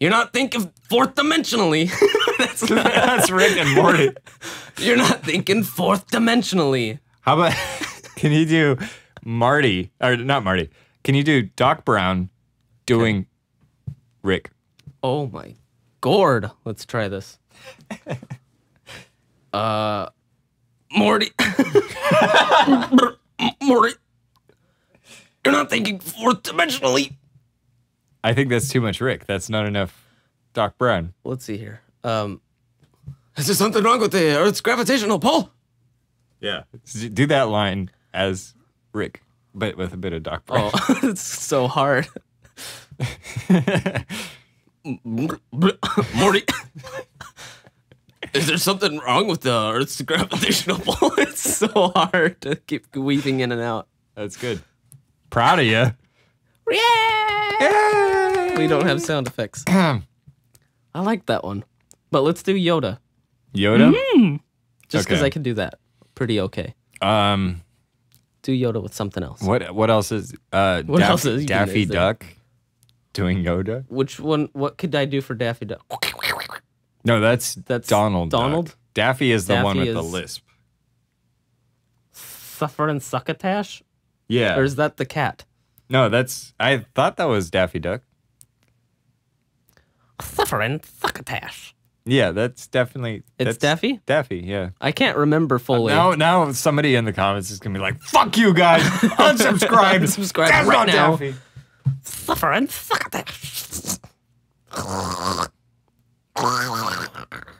You're not thinking fourth dimensionally. That's Rick and Morty. You're not thinking fourth dimensionally. How about, can you do Marty, or not Marty, can you do Doc Brown doing Rick? Oh my gourd. Let's try this. Morty. Morty. You're not thinking fourth dimensionally. I think that's too much Rick. That's not enough Doc Brown. Let's see here. Is there something wrong with the Earth's gravitational pull? Yeah. Do that line as Rick, but with a bit of Doc Brown. Oh, it's so hard. Morty. Is there something wrong with the Earth's gravitational pull? It's so hard to keep weaving in and out. That's good. Proud of you. Yeah! We don't have sound effects. I like that one. But let's do Yoda. Yoda? Just because Okay. I can do that. Pretty okay. Do Yoda with something else. What else is What else is Daffy is there? Duck doing Yoda? Which one? What could I do for Daffy Duck? No, that's Donald. Donald? Duck. Daffy is the one Daffy with the is- lisp. Suffer and Succotash? Yeah. Or is that the cat? No, I thought that was Daffy Duck. Suffer and Succotash. Yeah, that's definitely. It's Daffy? Daffy, yeah. I can't remember fully. Now somebody in the comments is gonna be like, "Fuck you guys, unsubscribe, Unsubscribe That's right not now." Daffy." Suffer and Succotash.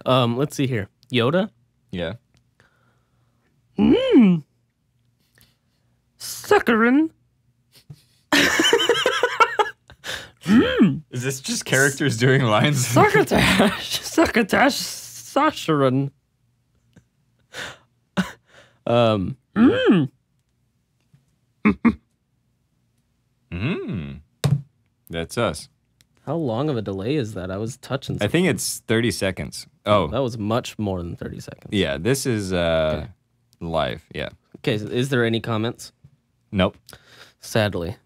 Let's see here. Yoda? Yeah. Suckerin. Is this just characters doing lines? Succotash. Succotash. Sasharin. That's us. How long of a delay is that? I was touching I something. think it's 30 seconds. Oh, That was much more than 30 seconds. yeah. This is live. Yeah. Okay, so is there any comments? Nope. Sadly.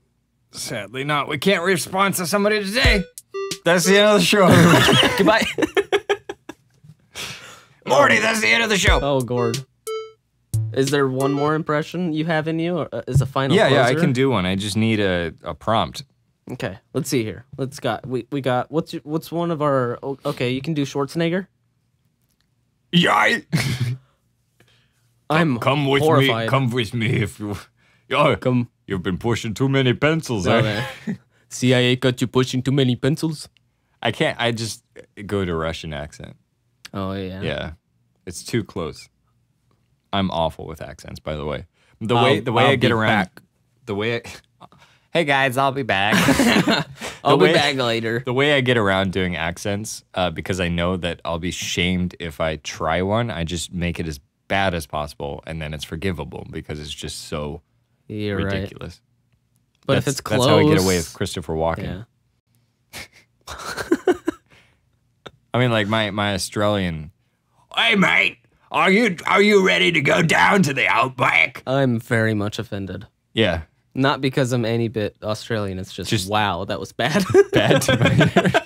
Sadly not. We can't respond to somebody today. That's the end of the show. Goodbye. Morty, that's the end of the show. Oh, Gord. Is there one more impression you have in you, or is a final Yeah, I closer? can do one. I just need a prompt. Okay, let's see here. We got what's one of our okay, you can do Schwarzenegger. Yeah. I'm Come with horrified. me. Come with me if you. Yeah, Come. You've been pushing too many pencils. Oh, Eh? there. CIA got you pushing too many pencils. I can't. I just go to Russian accent. Oh yeah. Yeah, it's too close. I'm awful with accents, by the way. The I'll way I get be around. back. The way. Hey guys, I'll be back. I'll The be way- back later. The way I get around doing accents, because I know that I'll be shamed if I try one, I just make it as bad as possible, and then it's forgivable because it's just so You're right. ridiculous. But if it's close, that's how I get away with Christopher Walken. Yeah. I mean, like my Australian. Hey mate, are you ready to go down to the outback? I'm very much offended. Yeah, Not because I'm any bit Australian. It's just wow, that was bad. bad to my ears.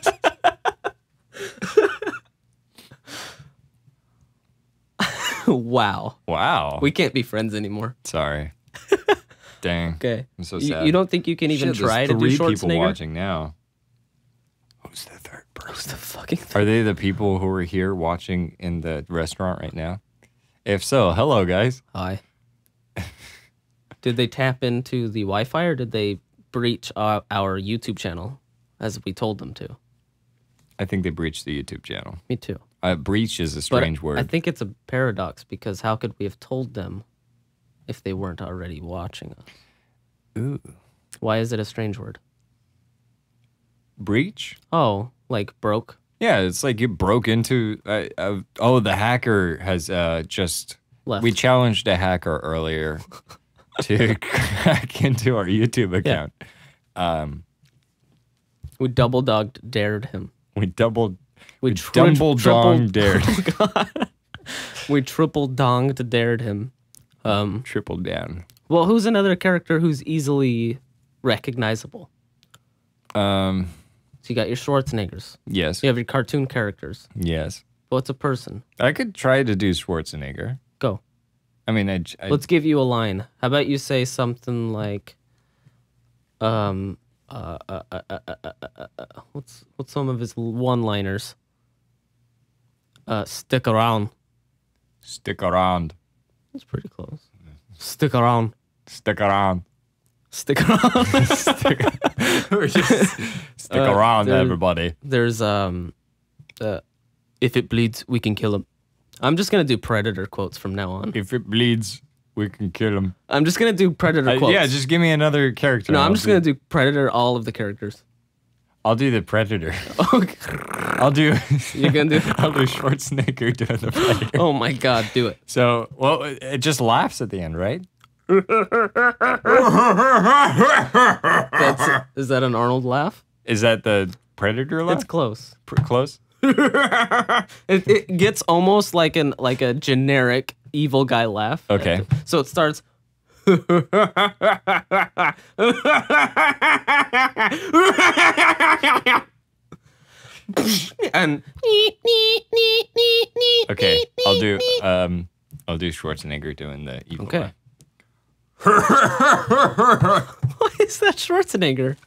Wow. Wow. We can't be friends anymore. Sorry. Dang. Okay. I'm so You, sad. you don't think you can even Shit, there's try to do 3 Schwarzenegger? people watching now. Who's the third person? Who's the fucking Are they the people who are here watching in the restaurant right now? If so, hello guys. Hi. Did they tap into the Wi-Fi or did they breach our YouTube channel as we told them to? I think they breached the YouTube channel. Me too. Breach is a strange word. I think it's a paradox because how could we have told them if they weren't already watching us? Ooh. Why is it a strange word? Breach? Oh, like broke? Yeah, it's like you broke into... the hacker has just... Left. We challenged a hacker earlier to crack into our YouTube account. Yeah. We double dogged dared him. We double triple dared. Oh God. We triple donged dared him. Triple down. Well, who's another character who's easily recognizable? So you got your Schwarzeneggers. Yes. You have your cartoon characters. Yes. What's a person? I could try to do Schwarzenegger. Go. I mean, Let's give you a line. How about you say something like, what's some of his one-liners? Stick around. Stick around. That's pretty close. Stick around. Stick around. Stick around. Stick around, everybody. There's if it bleeds, we can kill him. I'm just gonna do Predator quotes from now on. If it bleeds, we can kill him. I'm just gonna do Predator quotes. Yeah, just give me another character. No, I'm just gonna do Predator, all of the characters. I'll do the Predator. Okay. I'll do. You're gonna do. I'll do Schwarzenegger doing the Predator. Oh my God, do it. So, well, it just laughs at the end, right? Is that an Arnold laugh? Is that the Predator laugh? It's close. Close. It gets almost like a generic evil guy laugh. Okay. So it starts. And Okay, I'll do Schwarzenegger doing the evil okay. laugh. Why is that Schwarzenegger?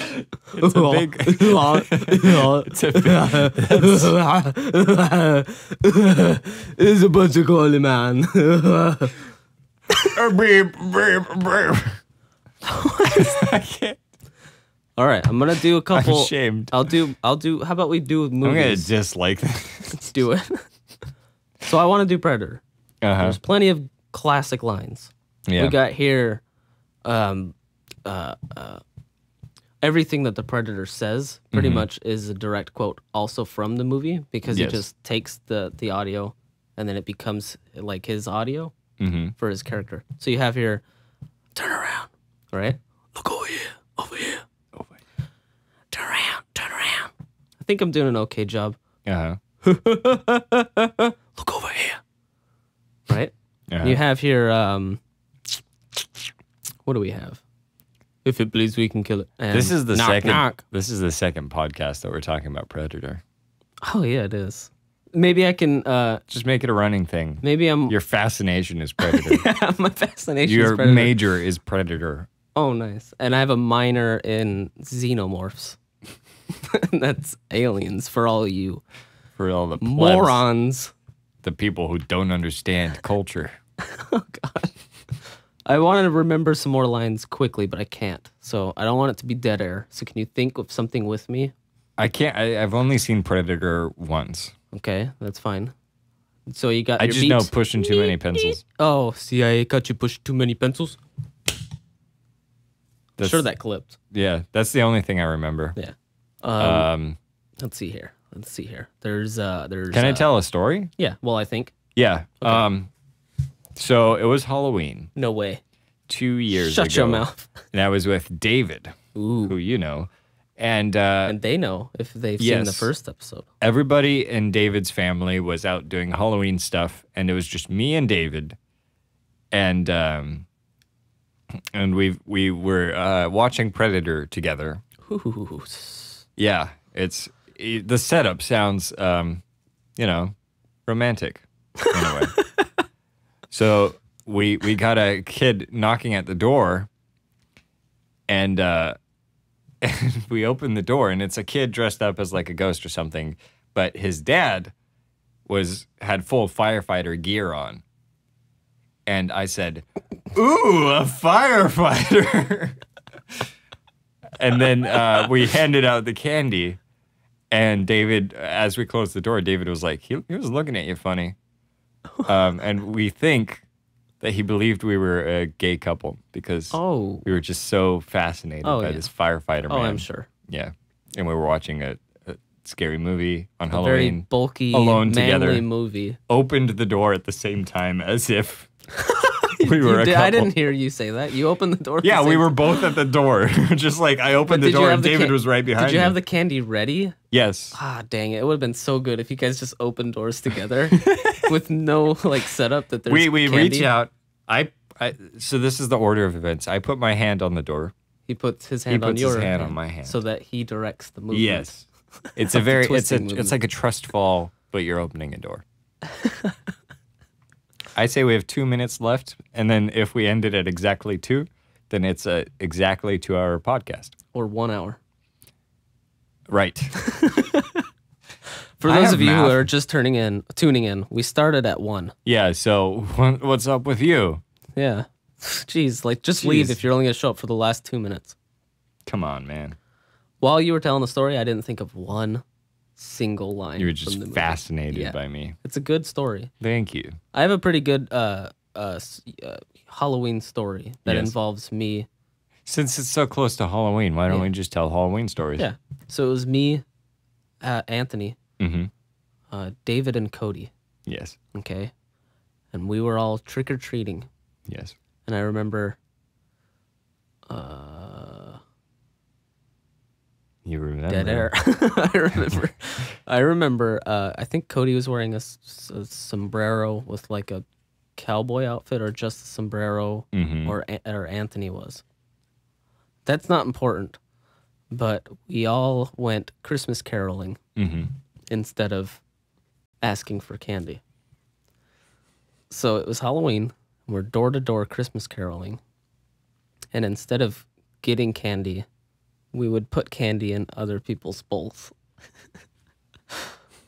It's a big. It's a big. It's a bunch of curly man. I can't. All right, I'm gonna do a couple. I'm ashamed. I'll do. How about we do movies? I'm gonna dislike this. Let's do it. So I want to do Predator. There's plenty of classic lines. Yeah. We got here. Everything that the Predator says pretty much is a direct quote also from the movie because he just takes the audio and then it becomes like his audio for his character. So you have here, turn around, right? Look over here, over here. Turn around, turn around. I think I'm doing an okay job. Look over here, right? You have here, what do we have? If it bleeds, we can kill it. And This is the knock, second. knock. This is the second podcast that we're talking about Predator. Oh yeah, it is. Maybe I can. Just make it a running thing. Maybe I'm. Your fascination is Predator. Yeah, my fascination. Your is Predator. major is Predator. Oh, nice. And I have a minor in xenomorphs. That's aliens for all you For all the plebs, morons. the people who don't understand culture. Oh God. I wanted to remember some more lines quickly, but I can't. So I don't want it to be dead air. So can you think of something with me? I can't. I've only seen Predator once. Okay, that's fine. So you got. I your just know beeps. pushing too many pencils. Oh, CIA caught you pushing too many pencils. That's, Sure, that clipped. Yeah, that's the only thing I remember. Yeah. Let's see here. There's. Can I tell a story? Yeah. Well, I think. Yeah. Okay. So it was Halloween No way. 2 years ago. Shut your mouth. And I was with David, Ooh. who you know, and And they know if they've seen the yes. first episode. everybody in David's family was out doing Halloween stuff, and it was just me and David, and we were watching Predator together. Ooh. Yeah, the setup sounds romantic in a way. So we got a kid knocking at the door, and we open the door, and it's a kid dressed up as like a ghost or something, but his dad had full firefighter gear on. And I said, "Ooh, a firefighter." And then we handed out the candy, And David, as we closed the door, David was like, he was looking at you funny. And we think that he believed we were a gay couple because we were just so fascinated by this firefighter man. Oh, I'm sure. Yeah. And we were watching a scary movie on Halloween. Very bulky, alone manly together, movie. Opened the door at the same time as if we were a couple. I didn't hear you say that. You opened the door. Yeah, we were both at the door. Just like I opened the door and David was right behind me. Did you have the candy ready? Yes. Ah, dang it. It would have been so good if you guys just opened doors together with no like setup that there's we candy. reach out. So this is the order of events. I put my hand on the door. He puts his hand on your hand on my hand. so that he directs the movement. Yes. It's a it's like a trust fall, but you're opening a door. I say we have 2 minutes left, and then if we end it at exactly 2, then it's a exactly 2-hour podcast. Or 1 hour. Right. For those of you who are just tuning in, we started at 1. Yeah, so what's up with you? Yeah. Jeez, like just leave if you're only going to show up for the last 2 minutes. Come on, man. While you were telling the story, I didn't think of one single line. You were just fascinated by me. It's a good story. Thank you. I have a pretty good Halloween story that involves me. Since it's so close to Halloween, why don't we just tell Halloween stories? Yeah. So it was me, Anthony, David, and Cody. Yes. Okay. And we were all trick-or-treating. Yes. And I remember... You remember? Dead air. I remember. I think Cody was wearing a sombrero with like a cowboy outfit, or just a sombrero, or Anthony was. That's not important, but we all went Christmas caroling instead of asking for candy. So it was Halloween. We're door to door Christmas caroling, and instead of getting candy, we would put candy in other people's bowls.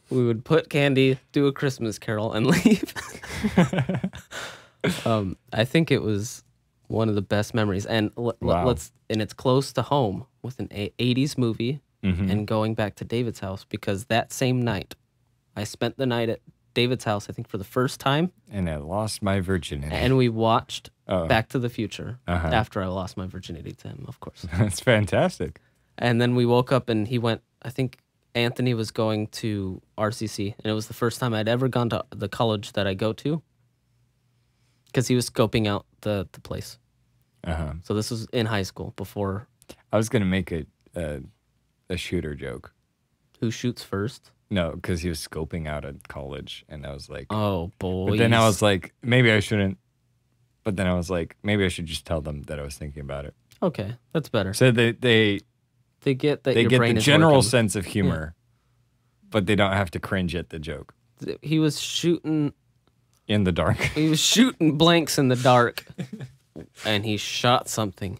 We would put candy, do a Christmas carol, and leave. I think it was one of the best memories, and and it's close to home with an 80s movie, and going back to David's house, because that same night, I spent the night at David's house, I think for the first time, and I lost my virginity. And we watched Back to the Future after I lost my virginity to him, of course. That's fantastic. And then we woke up and he went, I think Anthony was going to RCC, and it was the first time I'd ever gone to the college that I go to, because he was scoping out the place. So this was in high school before. I was going to make a shooter joke. Who shoots first? No, because he was scoping out a college, and I was like, oh, boy. But then I was like, maybe I shouldn't. But then I was like, maybe I should just tell them that I was thinking about it. Okay, that's better. So they get that they your get brain the is general working. sense of humor, but they don't have to cringe at the joke. He was shooting in the dark. He was shooting blanks in the dark, and he shot something.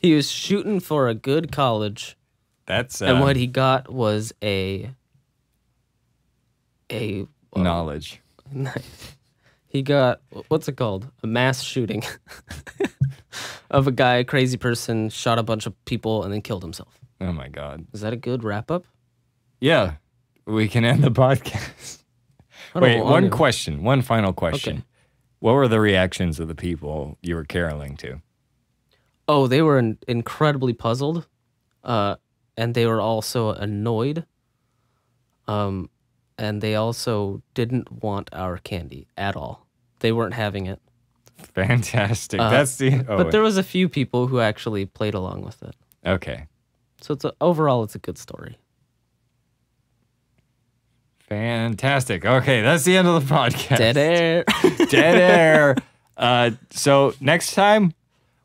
He was shooting for a good college. That's and what he got was a knowledge. Nice. He got, what's it called? A mass shooting of a guy, a crazy person, shot a bunch of people and then killed himself. Oh my God. Is that a good wrap up? Yeah. We can end the podcast. Wait, one final question. Okay. What were the reactions of the people you were caroling to? Oh, they were incredibly puzzled. And they were also annoyed. And they also didn't want our candy at all. They weren't having it. Fantastic. That's the. But there was a few people who actually played along with it. Okay. So overall, it's a good story. Fantastic. Okay, that's the end of the podcast. Dead air. Dead air. So next time,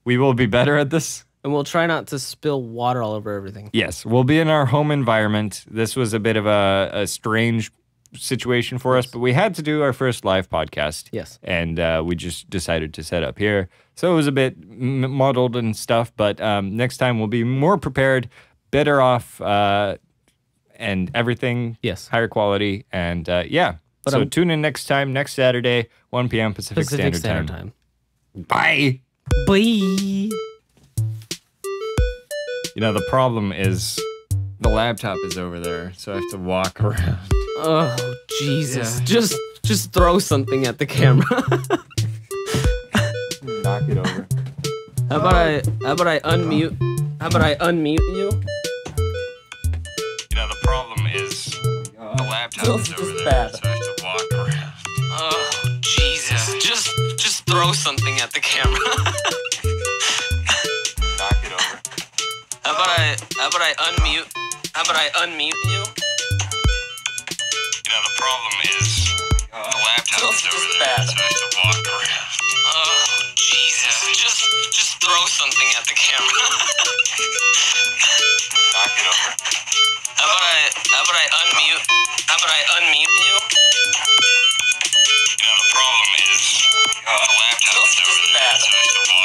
we will be better at this. And we'll try not to spill water all over everything. Yes, we'll be in our home environment. This was a bit of a strange situation for us, but we had to do our first live podcast. Yes. And we just decided to set up here. So it was a bit muddled and stuff, but next time we'll be more prepared, better off, and everything. Yes. Higher quality. And yeah. But so tune in next time, next Saturday, 1 p.m. Pacific Standard Time. Bye. Bye. You know, the problem is The laptop is over there, so I have to walk around. Oh, Jesus. Yeah. Just throw something at the camera. Knock it over. How about I unmute? How about I unmute you? You know, the problem is the laptop is over there, so I have to walk around. Oh, Jesus. Just throw something at the camera. Knock it over. How about I unmute? How about I unmute you? You know, the problem is the laptop is over there, so I have to walk around. Oh, Jesus. Just throw something at the camera. Knock it over. How about I unmute? How about I unmute you? You know, the problem is the laptop is over there, so I have to walk